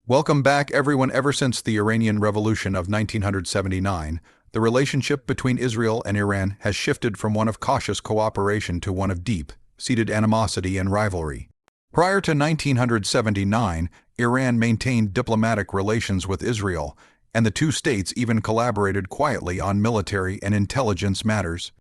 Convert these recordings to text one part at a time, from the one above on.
Welcome back, everyone. Ever since the Iranian Revolution of 1979, the relationship between Israel and Iran has shifted from one of cautious cooperation to one of deep-seated animosity and rivalry. Prior to 1979, Iran maintained diplomatic relations with Israel, and the two states even collaborated quietly on military and intelligence matters.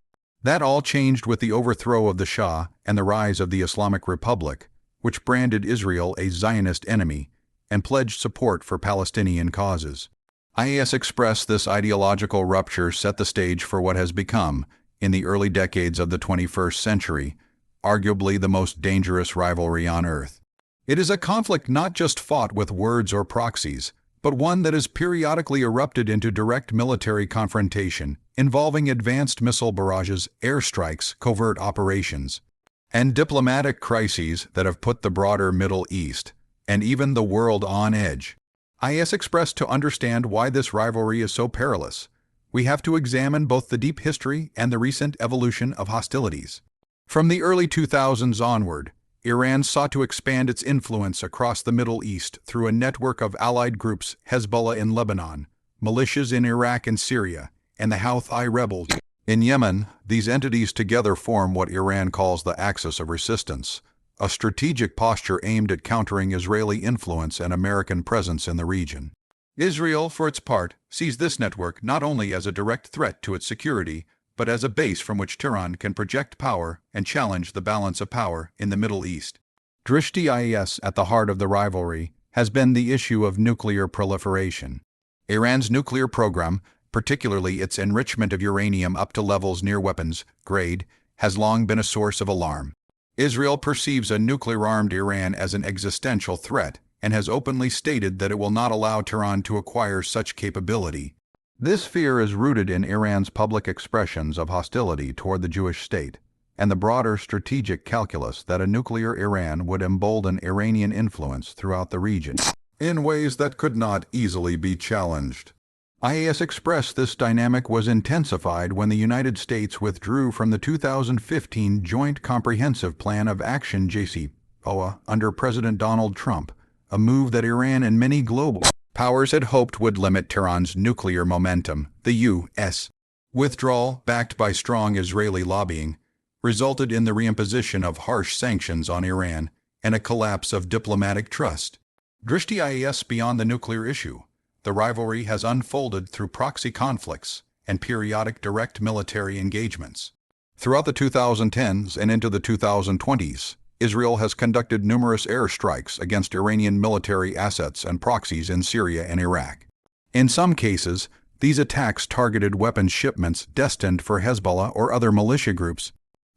That all changed with the overthrow of the Shah and the rise of the Islamic Republic, which branded Israel a Zionist enemy and pledged support for Palestinian causes. IAS Express this ideological rupture set the stage for what has become, in the early decades of the 21st century, arguably the most dangerous rivalry on Earth. It is a conflict not just fought with words or proxies, but one that has periodically erupted into direct military confrontation, involving advanced missile barrages, airstrikes, covert operations, and diplomatic crises that have put the broader Middle East, and even the world on edge. IAS Express to understand why this rivalry is so perilous, we have to examine both the deep history and the recent evolution of hostilities. From the early 2000s onward, Iran sought to expand its influence across the Middle East through a network of allied groups: Hezbollah in Lebanon, militias in Iraq and Syria, and the Houthi rebels in Yemen. These entities together form what Iran calls the Axis of Resistance, a strategic posture aimed at countering Israeli influence and American presence in the region. Israel, for its part, sees this network not only as a direct threat to its security, but as a base from which Tehran can project power and challenge the balance of power in the Middle East. Drishti IAS at the heart of the rivalry has been the issue of nuclear proliferation. Iran's nuclear program, particularly its enrichment of uranium up to levels near weapons grade, has long been a source of alarm. Israel perceives a nuclear-armed Iran as an existential threat and has openly stated that it will not allow Tehran to acquire such capability. This fear is rooted in Iran's public expressions of hostility toward the Jewish state and the broader strategic calculus that a nuclear Iran would embolden Iranian influence throughout the region in ways that could not easily be challenged. IAS Express this dynamic was intensified when the United States withdrew from the 2015 Joint Comprehensive Plan of Action (JCPOA) under President Donald Trump, a move that Iran and many global powers had hoped would limit Tehran's nuclear momentum. The U.S. withdrawal, backed by strong Israeli lobbying, resulted in the reimposition of harsh sanctions on Iran and a collapse of diplomatic trust. Drishti IAS beyond the nuclear issue. The rivalry has unfolded through proxy conflicts and periodic direct military engagements. Throughout the 2010s and into the 2020s, Israel has conducted numerous airstrikes against Iranian military assets and proxies in Syria and Iraq. In some cases, these attacks targeted weapons shipments destined for Hezbollah or other militia groups.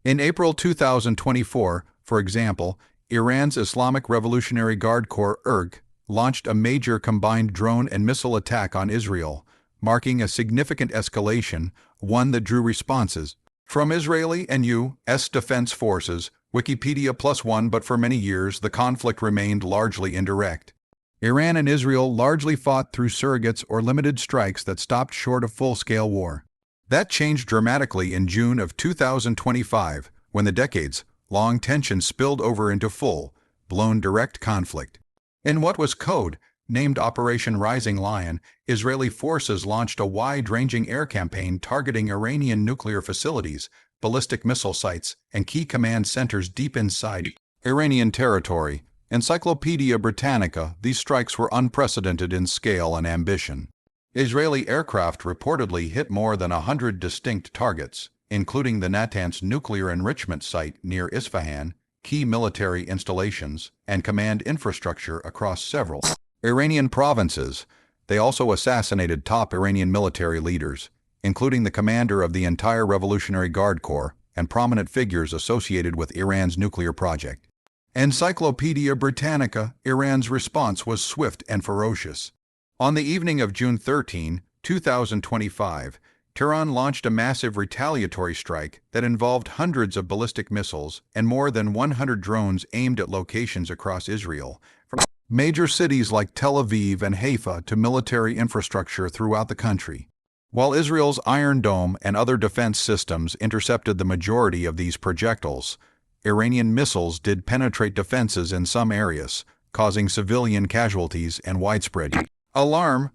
In April 2024, for example, Iran's Islamic Revolutionary Guard Corps (IRG) launched a major combined drone and missile attack on Israel, marking a significant escalation, one that drew responses from Israeli and U.S. defense forces. Wikipedia +1. But for many years the conflict remained largely indirect. Iran and Israel largely fought through surrogates or limited strikes that stopped short of full-scale war. That changed dramatically in June of 2025, when the decades-long tension spilled over into full-blown direct conflict. In what was code-named Operation Rising Lion, Israeli forces launched a wide-ranging air campaign targeting Iranian nuclear facilities, ballistic missile sites, and key command centers deep inside Iranian territory. Encyclopedia Britannica, these strikes were unprecedented in scale and ambition. Israeli aircraft reportedly hit more than 100 distinct targets, including the Natanz nuclear enrichment site near Isfahan, key military installations, and command infrastructure across several Iranian provinces. They also assassinated top Iranian military leaders, including the commander of the entire Revolutionary Guard Corps and prominent figures associated with Iran's nuclear project. Encyclopedia Britannica, Iran's response was swift and ferocious. On the evening of June 13, 2025, Tehran launched a massive retaliatory strike that involved hundreds of ballistic missiles and more than 100 drones aimed at locations across Israel, from major cities like Tel Aviv and Haifa to military infrastructure throughout the country. While Israel's Iron Dome and other defense systems intercepted the majority of these projectiles, Iranian missiles did penetrate defenses in some areas, causing civilian casualties and widespread alarm.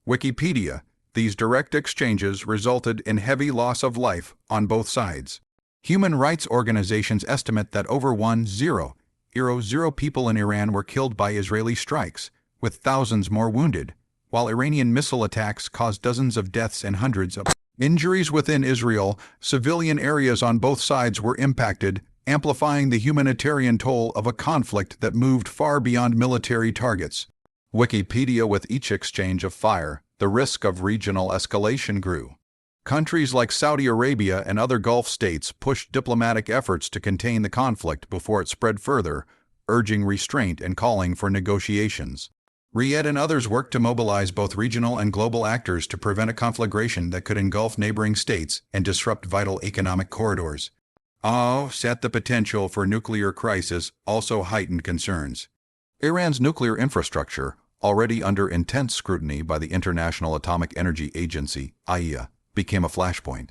Wikipedia. These direct exchanges resulted in heavy loss of life on both sides. Human rights organizations estimate that over 1,000 people in Iran were killed by Israeli strikes, with thousands more wounded, while Iranian missile attacks caused dozens of deaths and hundreds of injuries within Israel. Civilian areas on both sides were impacted, amplifying the humanitarian toll of a conflict that moved far beyond military targets. Wikipedia. With each exchange of fire, the risk of regional escalation grew. Countries like Saudi Arabia and other Gulf states pushed diplomatic efforts to contain the conflict before it spread further, urging restraint and calling for negotiations. Riyadh and others worked to mobilize both regional and global actors to prevent a conflagration that could engulf neighboring states and disrupt vital economic corridors. Set the potential for nuclear crisis also heightened concerns. Iran's nuclear infrastructure, already under intense scrutiny by the International Atomic Energy Agency, IAEA, became a flashpoint.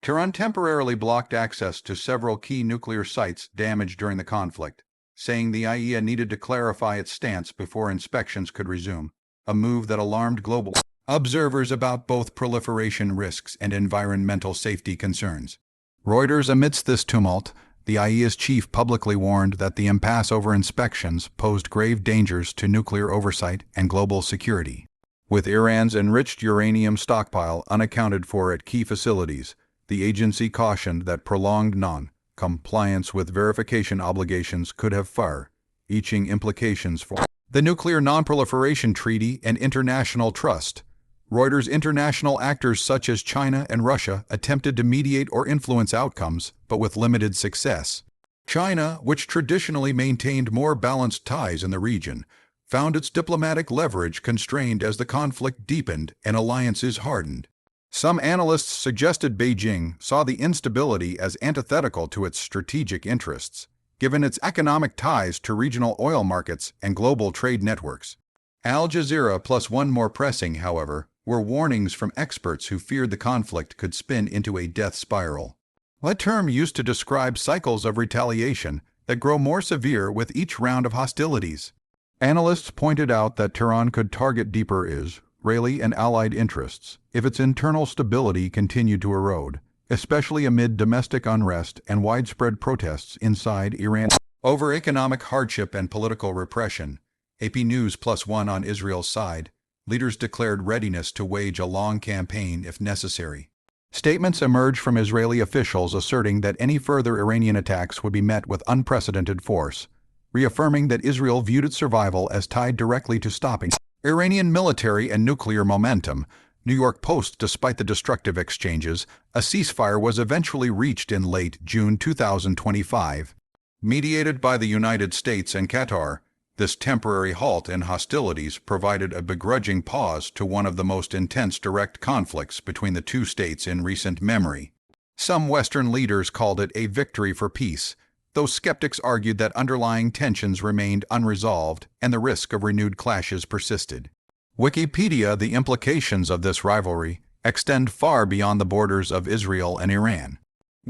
Tehran temporarily blocked access to several key nuclear sites damaged during the conflict, saying the IAEA needed to clarify its stance before inspections could resume, a move that alarmed global observers about both proliferation risks and environmental safety concerns. Reuters. Amidst this tumult, the IAEA's chief publicly warned that the impasse over inspections posed grave dangers to nuclear oversight and global security. With Iran's enriched uranium stockpile unaccounted for at key facilities, the agency cautioned that prolonged non-compliance with verification obligations could have far-reaching implications for the Nuclear Non-Proliferation Treaty and international trust. Reuters. International actors such as China and Russia attempted to mediate or influence outcomes, but with limited success. China, which traditionally maintained more balanced ties in the region, found its diplomatic leverage constrained as the conflict deepened and alliances hardened. Some analysts suggested Beijing saw the instability as antithetical to its strategic interests, given its economic ties to regional oil markets and global trade networks. Al Jazeera plus one more pressing, however, were warnings from experts who feared the conflict could spin into a death spiral. A term used to describe cycles of retaliation that grow more severe with each round of hostilities. Analysts pointed out that Tehran could target deeper Israeli and allied interests if its internal stability continued to erode, especially amid domestic unrest and widespread protests inside Iran. Over economic hardship and political repression, AP News plus one. On Israel's side, leaders declared readiness to wage a long campaign if necessary. Statements emerged from Israeli officials asserting that any further Iranian attacks would be met with unprecedented force, reaffirming that Israel viewed its survival as tied directly to stopping Iranian military and nuclear momentum. New York Post. Despite the destructive exchanges, a ceasefire was eventually reached in late June 2025. Mediated by the United States and Qatar, this temporary halt in hostilities provided a begrudging pause to one of the most intense direct conflicts between the two states in recent memory. Some Western leaders called it a victory for peace, though skeptics argued that underlying tensions remained unresolved and the risk of renewed clashes persisted. Wikipedia. The implications of this rivalry extend far beyond the borders of Israel and Iran.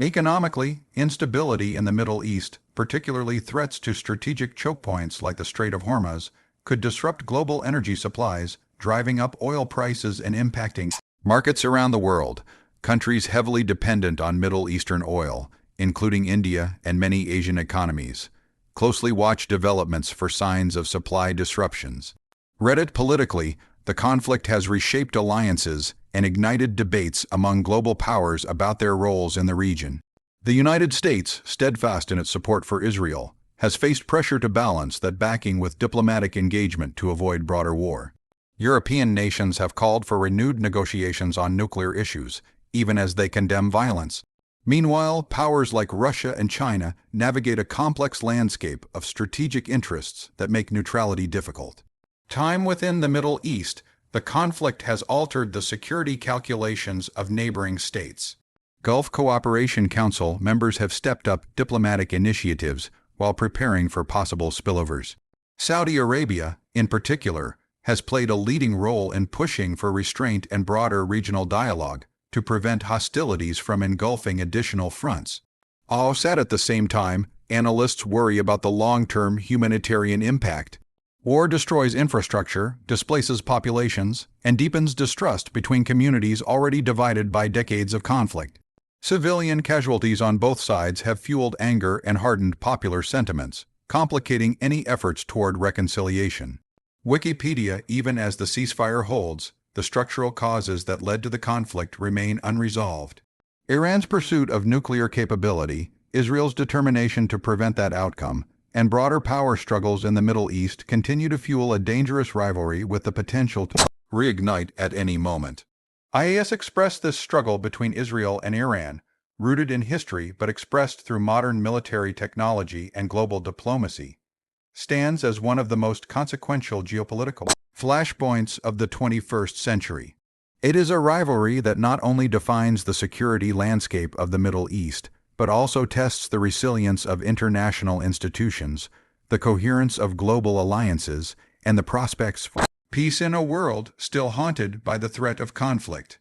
Economically, instability in the Middle East, particularly threats to strategic choke points like the Strait of Hormuz, could disrupt global energy supplies, driving up oil prices and impacting markets around the world. Countries heavily dependent on Middle Eastern oil, including India and many Asian economies, closely watch developments for signs of supply disruptions. Reddit. Politically, the conflict has reshaped alliances and ignited debates among global powers about their roles in the region. The United States, steadfast in its support for Israel, has faced pressure to balance that backing with diplomatic engagement to avoid broader war. European nations have called for renewed negotiations on nuclear issues, even as they condemn violence. Meanwhile, powers like Russia and China navigate a complex landscape of strategic interests that make neutrality difficult. Time within the Middle East, the conflict has altered the security calculations of neighboring states. Gulf Cooperation Council members have stepped up diplomatic initiatives while preparing for possible spillovers. Saudi Arabia, in particular, has played a leading role in pushing for restraint and broader regional dialogue to prevent hostilities from engulfing additional fronts. At the same time, analysts worry about the long-term humanitarian impact. War destroys infrastructure, displaces populations, and deepens distrust between communities already divided by decades of conflict. Civilian casualties on both sides have fueled anger and hardened popular sentiments, complicating any efforts toward reconciliation. Wikipedia, even as the ceasefire holds, the structural causes that led to the conflict remain unresolved. Iran's pursuit of nuclear capability, Israel's determination to prevent that outcome, and broader power struggles in the Middle East continue to fuel a dangerous rivalry with the potential to reignite at any moment. IAS expressed this struggle between Israel and Iran, rooted in history but expressed through modern military technology and global diplomacy, stands as one of the most consequential geopolitical flashpoints of the 21st century. It is a rivalry that not only defines the security landscape of the Middle East, but also tests the resilience of international institutions, the coherence of global alliances, and the prospects for peace in a world still haunted by the threat of conflict.